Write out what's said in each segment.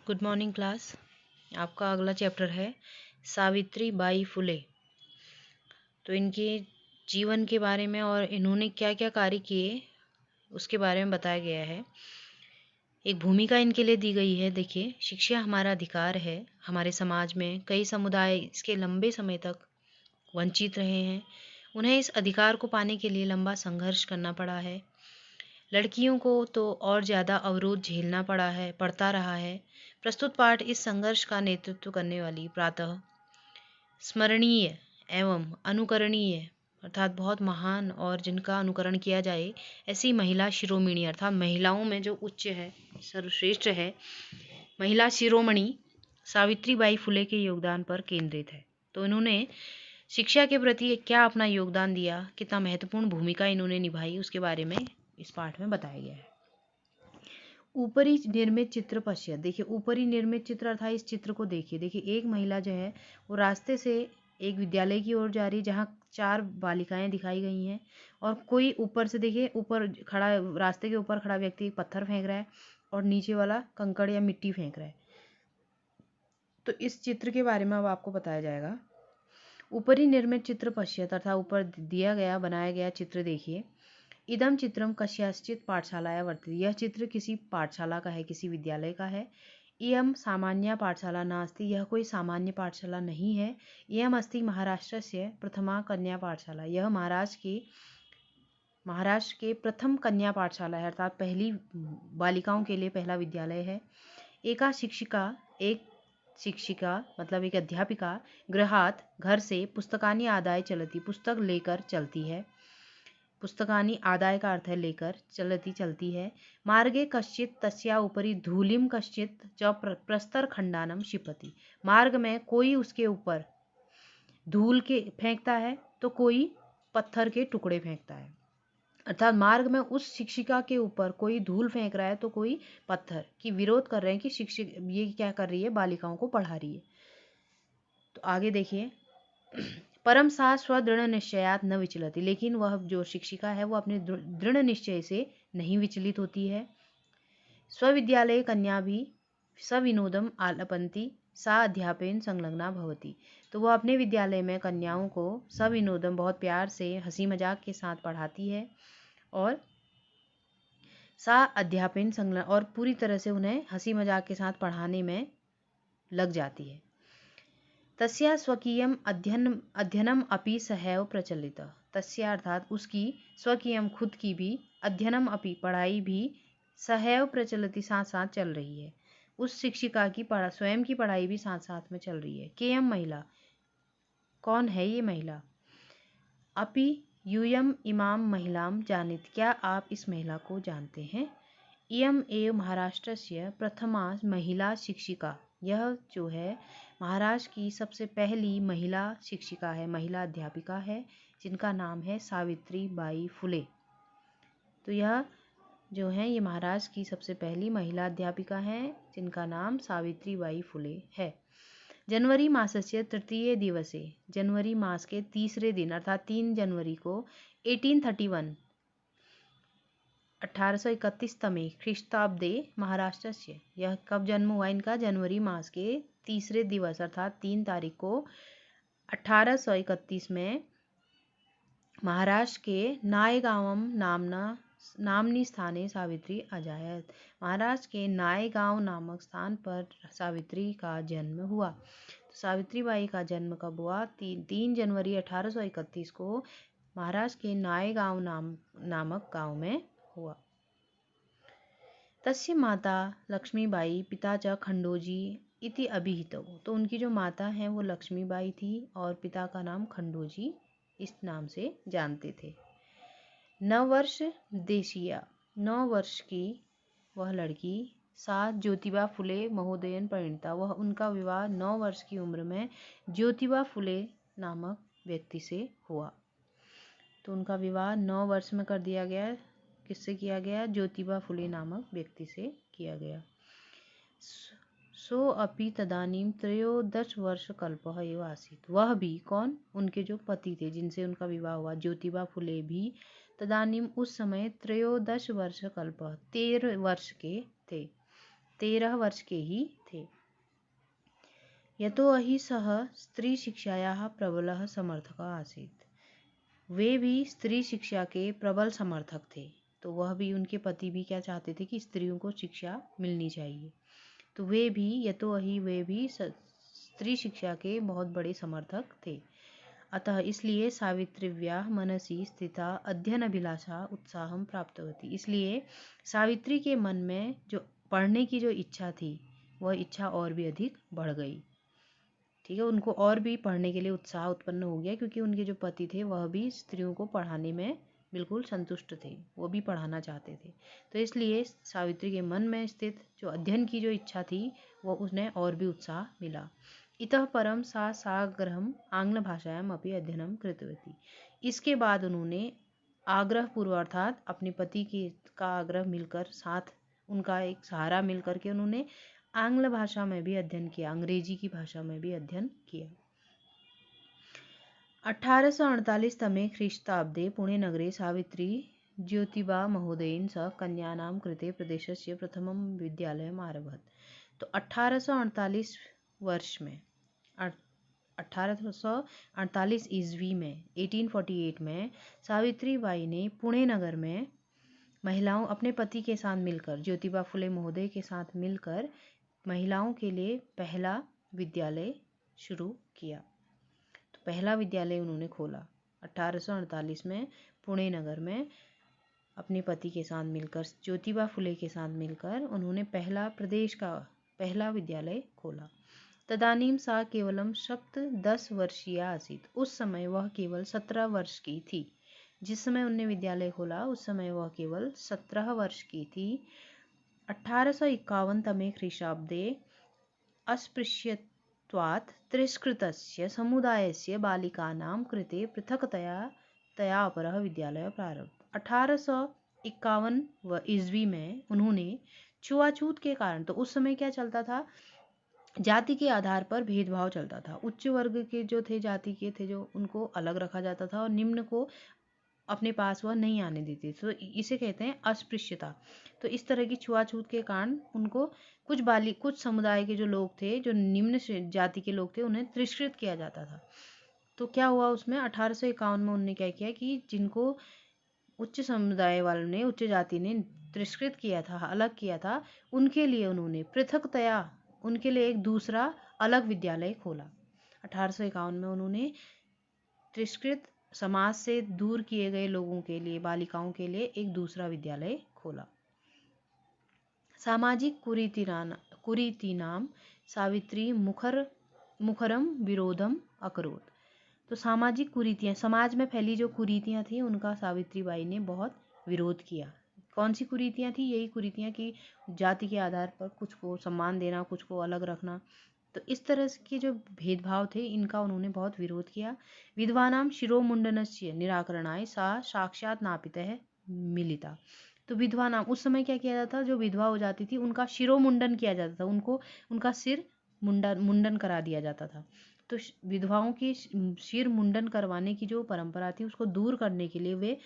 Good morning class. आपका अगला chapter है सावित्री बाई फुले। तो इनके जीवन के बारे में और इन्होंने क्या क्या कार्य किए उसके बारे में बताया गया है। एक भूमिका इनके लिए दी गई है। देखिए, शिक्षा हमारा अधिकार है। हमारे समाज में कई समुदाय इसके लंबे समय तक वंचित रहे हैं। उन्हें इस अधिकार को पाने के लिए लंबा संघर्ष करना पड़ा है। लड़कियों को तो और ज़्यादा अवरोध झेलना पड़ता रहा है। प्रस्तुत पाठ इस संघर्ष का नेतृत्व करने वाली प्रातः स्मरणीय एवं अनुकरणीय अर्थात बहुत महान और जिनका अनुकरण किया जाए ऐसी महिला शिरोमणि अर्थात महिलाओं में जो उच्च है, सर्वश्रेष्ठ है, महिला शिरोमणि सावित्री बाई फुले के योगदान पर केंद्रित है। तो इन्होंने शिक्षा के प्रति क्या अपना योगदान दिया, कितना महत्वपूर्ण भूमिका इन्होंने निभाई, उसके बारे में इस पाठ में बताया गया है। ऊपरी निर्मित चित्र पश्चिम। देखिए, ऊपरी निर्मित चित्र अर्थात इस चित्र को देखिए। देखिए, एक महिला जो है वो रास्ते से एक विद्यालय की ओर जा रही, जहाँ 4 बालिकाएं दिखाई गई हैं और कोई ऊपर से, देखिए, ऊपर खड़ा, रास्ते के ऊपर खड़ा व्यक्ति एक पत्थर फेंक रहा है और नीचे वाला कंकड़ या मिट्टी फेंक रहा है। तो इस चित्र के बारे में अब आपको बताया जाएगा। ऊपरी निर्मित चित्र पश्यत अर्थात ऊपर दिया गया बनाया गया चित्र देखिए। इदम चित्रम कस्याश्चित पाठशालाया वर्तते। यह चित्र किसी पाठशाला का है, किसी विद्यालय का है। इयम सामान्य पाठशाला नास्ति। यह कोई सामान्य पाठशाला नहीं है। इयम अस्ति महाराष्ट्रस्य प्रथमा कन्या पाठशाला। यह महाराष्ट्र के प्रथम कन्या पाठशाला है अर्थात पहली बालिकाओं के लिए पहला विद्यालय है। एक शिक्षिका मतलब एक अध्यापिका गृहात घर से पुस्तकानि आदाय चलती, पुस्तक लेकर चलती है। पुस्तकानि आदाय का अर्थ है लेकर, चलती है। मार्गे कश्चित तस्या उपरि धूलिम कश्चित च प्रस्तर खंडानम क्षिपति। मार्ग में कोई उसके ऊपर धूल के फेंकता है तो कोई पत्थर के टुकड़े फेंकता है। अर्थात मार्ग में उस शिक्षिका के ऊपर कोई धूल फेंक रहा है तो कोई पत्थर की विरोध कर रहे हैं कि शिक्षक ये क्या कर रही है, बालिकाओं को पढ़ा रही है। तो आगे देखिए, परम सा स्वदृढ़ निश्चयात न विचलती। लेकिन वह जो शिक्षिका है वो अपने दृढ़ निश्चय से नहीं विचलित होती है। स्वविद्यालय कन्या भी सविनोदम आलपंती सा अध्यापन संलग्ना भवती। तो वह अपने विद्यालय में कन्याओं को सविनोदम बहुत प्यार से हंसी मजाक के साथ पढ़ाती है और सा अध्यापन संलग्न और पूरी तरह से उन्हें हंसी मजाक के साथ पढ़ाने में लग जाती है। तस्या स्वकीयम अध्ययनम अपि सहैव प्रचलित। तस्या अर्थात उसकी स्वकीयम खुद की भी अध्ययनम अपि पढ़ाई भी सहैव प्रचलित साथ साथ चल रही है। उस शिक्षिका की स्वयं की पढ़ाई भी साथ साथ में चल रही है। केयम महिला, कौन है ये महिला? अपि यूयम इमाम महिलाम जानित। क्या आप इस महिला को जानते हैं? इयम एव महाराष्ट्र से प्रथमा महिला शिक्षिका। यह जो है महाराष्ट्र की सबसे पहली महिला शिक्षिका है, महिला अध्यापिका है, जिनका नाम है सावित्री बाई फुले। तो यह जो है ये महाराष्ट्र की सबसे पहली महिला अध्यापिका है जिनका नाम सावित्री बाई फुले है। जनवरी मासस्य तृतीय दिवसे, जनवरी मास के तीसरे दिन अर्थात 3 जनवरी को 1831 1831 तमे ख्रीष्टाब्दे महाराष्ट्र से। यह कब जन्म हुआ इनका? जनवरी मास के तीसरे दिवस अर्थात 3 तारीख को 1831 में महाराष्ट्र के नायगांवम नामनी स्थाने सावित्री अजायत। महाराष्ट्र के नायगांव नामक स्थान पर सावित्री का जन्म हुआ। तो सावित्री बाई का जन्म कब हुआ? 3 जनवरी 1831 को महाराष्ट्र के नायगांव नामक गांव में हुआ। तस्य माता लक्ष्मीबाई पिता च खंडोजी इति अभिहितौ। तो उनकी जो माता हैं वो लक्ष्मीबाई थी और पिता का नाम खंडोजी इस नाम से जानते थे। 9 वर्ष देशिया, 9 वर्ष की वह लड़की सा ज्योतिबा फुले महोदयन परिणीता। वह उनका विवाह 9 वर्ष की उम्र में ज्योतिबा फुले नामक व्यक्ति से हुआ। तो उनका विवाह 9 वर्ष में कर दिया गया। किससे किया गया? ज्योतिबा फुले नामक व्यक्ति से किया गया। सो अपि तदानीम 13 वर्ष कल्पः एव आसीत्। वह भी कौन? उनके जो पति थे जिनसे उनका विवाह हुआ, ज्योतिबा फुले भी तदानीम उस समय 13 वर्ष कल्पः 13 वर्ष के थे। 13 वर्ष के ही थे। यतो हि सः स्त्री शिक्षायाः प्रबलः समर्थकः आसीत्। वे भी स्त्री शिक्षा के प्रबल समर्थक थे। तो वह भी, उनके पति भी क्या चाहते थे कि स्त्रियों को शिक्षा मिलनी चाहिए। तो वे भी, यतो हि वे भी स्त्री शिक्षा के बहुत बड़े समर्थक थे। अतः इसलिए सावित्र्याः मनसि स्थिता अध्ययन अभिलाषा उत्साहं प्राप्तवती। इसलिए सावित्री के मन में जो पढ़ने की जो इच्छा थी, वह इच्छा और भी अधिक बढ़ गई। ठीक है, उनको और भी पढ़ने के लिए उत्साह उत्पन्न हो गया, क्योंकि उनके जो पति थे वह भी स्त्रियों को पढ़ाने में बिल्कुल संतुष्ट थे, वो भी पढ़ाना चाहते थे। तो इसलिए सावित्री के मन में स्थित जो अध्ययन की जो इच्छा थी, वो उन्हें और भी उत्साह मिला। इतः परम सा साग्रहम आंग्ल भाषायाम अपि अध्ययनम कृतवती। इसके बाद उन्होंने आग्रह पूर्व, अर्थात अपने पति का आग्रह मिलकर, साथ उनका एक सहारा मिलकर के उन्होंने आंग्ल भाषा में भी अध्ययन किया, अंग्रेजी की भाषा में भी अध्ययन किया। 1848 तमे ख्रीष्टाब्दे पुणे नगरे सावित्री ज्योतिबा महोदयेन सह कन्यानां कृते प्रदेशस्य प्रथमं विद्यालयम् आरभत। तो 1848 वर्ष में, 1848 ईस्वी में, 1848 में सावित्री बाई ने पुणे नगर में महिलाओं, अपने पति के साथ मिलकर, ज्योतिबा फुले महोदय के साथ मिलकर महिलाओं के लिए पहला विद्यालय शुरू किया। तो पहला विद्यालय उन्होंने खोला 1848 में पुणे नगर में। अपने पति के साथ मिलकर, ज्योतिबा फुले के साथ मिलकर उन्होंने प्रदेश का पहला विद्यालय खोला। तदानीम सा केवलम 10 वर्षीय आसीत। उस समय वह केवल 17 वर्ष की थी। जिस समय उन्होंने विद्यालय खोला उस समय वह केवल 17 वर्ष की थी। 1851 तमे ख्रीष्टाब्दे अस्पृश्यत्वात् तिरस्कृतस्य समुदायस्य बालिकानां कृते पृथक्तया अपरः विद्यालयः प्रारब्धः। 1851 ईस्वी में उन्होंने छुआछूत के कारण, तो उस समय क्या चलता था, जाति के आधार पर भेदभाव चलता था। उच्च वर्ग के जो थे, जाति के थे जो, उनको अलग रखा जाता था और निम्न को अपने पास वह नहीं आने देती। तो इसे कहते हैं अस्पृश्यता। तो इस तरह की छुआछूत के कारण उनको कुछ समुदाय के जो लोग थे, जो निम्न जाति के लोग थे, उन्हें तिरस्कृत किया जाता था। तो क्या हुआ उसमें, 1851 में उन्होंने क्या किया कि जिनको उच्च समुदाय वालों ने, उच्च जाति ने तिरस्कृत किया था, अलग किया था, उनके लिए उन्होंने पृथकतया, उनके लिए एक दूसरा अलग विद्यालय खोला। 1851 में उन्होंने तिरस्कृत समाज से दूर किए गए लोगों के लिए, बालिकाओं के लिए एक दूसरा विद्यालय खोला। सामाजिक कुरीतिनाम सावित्री मुखरम विरोधम अकरोत। तो सामाजिक कुरीतियाँ, समाज में फैली जो कुरीतियाँ थी, उनका सावित्री बाई ने बहुत विरोध किया। कौन सी कुरीतियाँ थी? यही कुरीतियाँ कि जाति के आधार पर कुछ को सम्मान देना, कुछ को अलग रखना। तो इस तरह के जो भेदभाव थे, इनका उन्होंने बहुत विरोध किया। विधवानां शिरोमुंडनस्य निराकरणाय सा साक्षात नापितः मिलिता। तो विधवा नाम, उस समय क्या किया जाता था, जो विधवा हो जाती थी उनका शिरोमुंडन किया जाता था, उनको उनका सिर मुंडन करा दिया जाता था। तो विधवाओं की सिर मुंडन करवाने की जो परंपरा थी, उसको दूर करने के लिए वे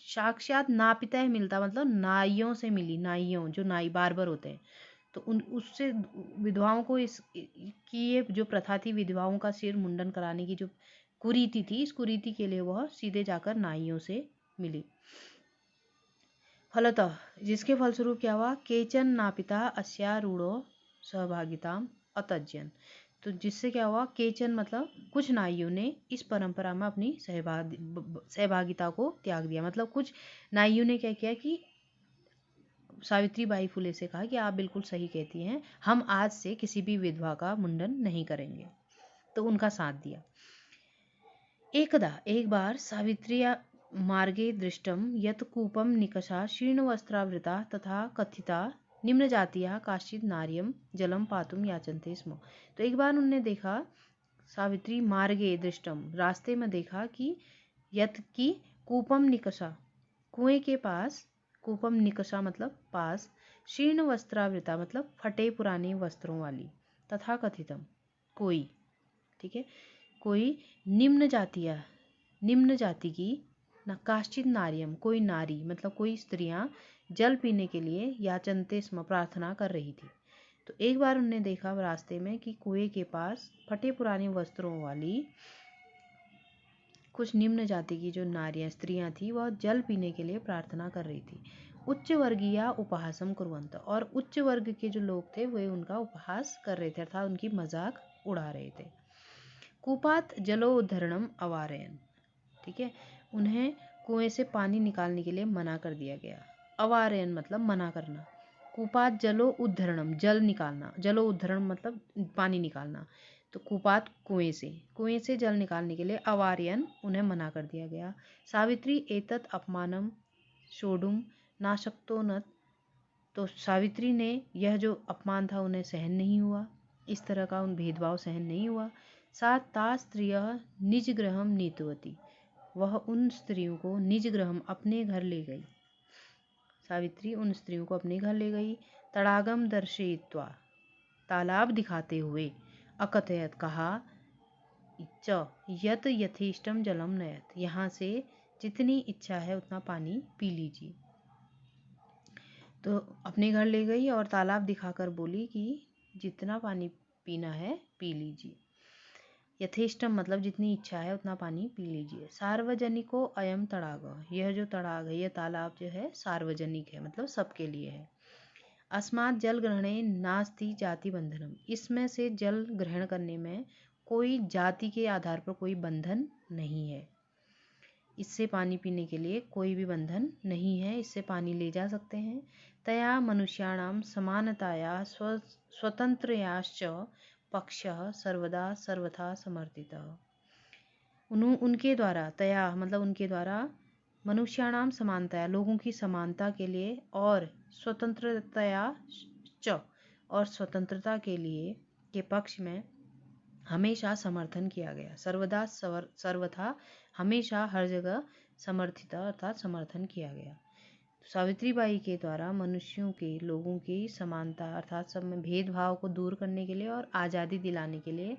साक्षात नापितः मिलता, मतलब नाइयों से मिली। नाइयों, जो नाई बार्बर होते हैं, तो उससे विधवाओं को की ये जो प्रथा थी, विधवाओं का सिर मुंडन कराने की जो कुरीति थी, इस कुरीति के लिए वह सीधे जाकर नाइयों से मिली। फलतः, जिसके फलस्वरूप क्या हुआ, केचन नापिता अस्यारूढ़ो सहभागिताम अतज्यन। तो जिससे क्या हुआ, केचन मतलब कुछ नाइयों ने इस परंपरा में अपनी सहभागिता को त्याग दिया। मतलब कुछ नाइयों ने क्या किया कि सावित्री बाई फुले से कहा कि आप बिल्कुल सही कहती हैं, हम आज से किसी भी विधवा का मुंडन नहीं करेंगे। तो उनका साथ दिया। एक बार सावित्र्या मार्गे दृष्टम यत् कूपम निकषा शीर्णवस्त्रावृता तथा कथिता निम्न जातियाः काश्चित् नार्यं जलम पातुम याचन्ते स्म। तो एक बार उन्होंने देखा, सावित्री मार्गे दृष्टम, रास्ते में देखा कि यत् की कूपम निकषा, कुएं के पास, कूपम निकषा मतलब पास, शीर्ण वस्त्रावृता मतलब फटे पुराने वस्त्रों वाली, तथा कथितम कोई, ठीक है, कोई निम्न जाति की न काश्चित नार्यम, कोई नारी मतलब कोई स्त्रियां जल पीने के लिए याचनते स्म, प्रार्थना कर रही थी। तो एक बार उन्होंने देखा रास्ते में कि कुएं के पास फटे पुराने वस्त्रों वाली कुछ निम्न जाति की जो नारियां स्त्रियां थी वह जल पीने के लिए प्रार्थना कर रही थी। उच्च वर्गीय उपहासम कुर्वन्त, और उच्च वर्ग के जो लोग थे वे उनका उपहास कर रहे थे अर्थात उनकी मजाक उड़ा रहे थे। कूपात जलोद्धरणम अवारयन, ठीक है, उन्हें कुएं से पानी निकालने के लिए मना कर दिया गया। अवारयन मतलब मना करना। कूपात जलो उद्धरणम, जल निकालना, जलो उद्धरण मतलब पानी निकालना। तो कूपात कुएं से जल निकालने के लिए अवारयन उन्हें मना कर दिया गया। सावित्री एतत् अपमानम शोडुम नाशक्तो न, तो सावित्री ने यह जो अपमान था उन्हें सहन नहीं हुआ, इस तरह का उन भेदभाव सहन नहीं हुआ। सा ता स्त्रियः निज गृहम नीतवती, वह उन स्त्रियों को निज गृहम अपने घर ले गई। सावित्री उन स्त्रियों को अपने घर ले गई। तड़ागम दर्शयित्वा, तालाब दिखाते हुए, अकथयत कहा, च यत यथेष्टम जलम नयत, यहाँ से जितनी इच्छा है उतना पानी पी लीजिए। तो अपने घर ले गई और तालाब दिखाकर बोली कि जितना पानी पीना है पी लीजिए। यथेष्टम मतलब जितनी इच्छा है उतना पानी पी लीजिए। सार्वजनिको अयम तड़ाग, यह जो तड़ाग है, यह तालाब जो है सार्वजनिक है मतलब सबके लिए है। अस्मात् जल ग्रहणे नास्ति जाति बंधनम, इसमें से जल ग्रहण करने में कोई जाति के आधार पर कोई बंधन नहीं है। इससे पानी पीने के लिए कोई भी बंधन नहीं है, इससे पानी ले जा सकते हैं। तया मनुष्याणाम समानताया स्वतंत्रयाश्च पक्षः सर्वदा सर्वथा समर्थितः, उनके द्वारा, तया मतलब उनके द्वारा, मनुष्याणाम समानताया लोगों की समानता के लिए, और स्वतंत्रतया च और स्वतंत्रता के लिए के पक्ष में हमेशा समर्थन किया गया। सर्वदा सर्वथा हमेशा हर जगह समर्थित अर्थात समर्थन किया गया। सावित्रीबाई के द्वारा मनुष्यों के, लोगों की समानता अर्थात सब में भेदभाव को दूर करने के लिए और आज़ादी दिलाने के लिए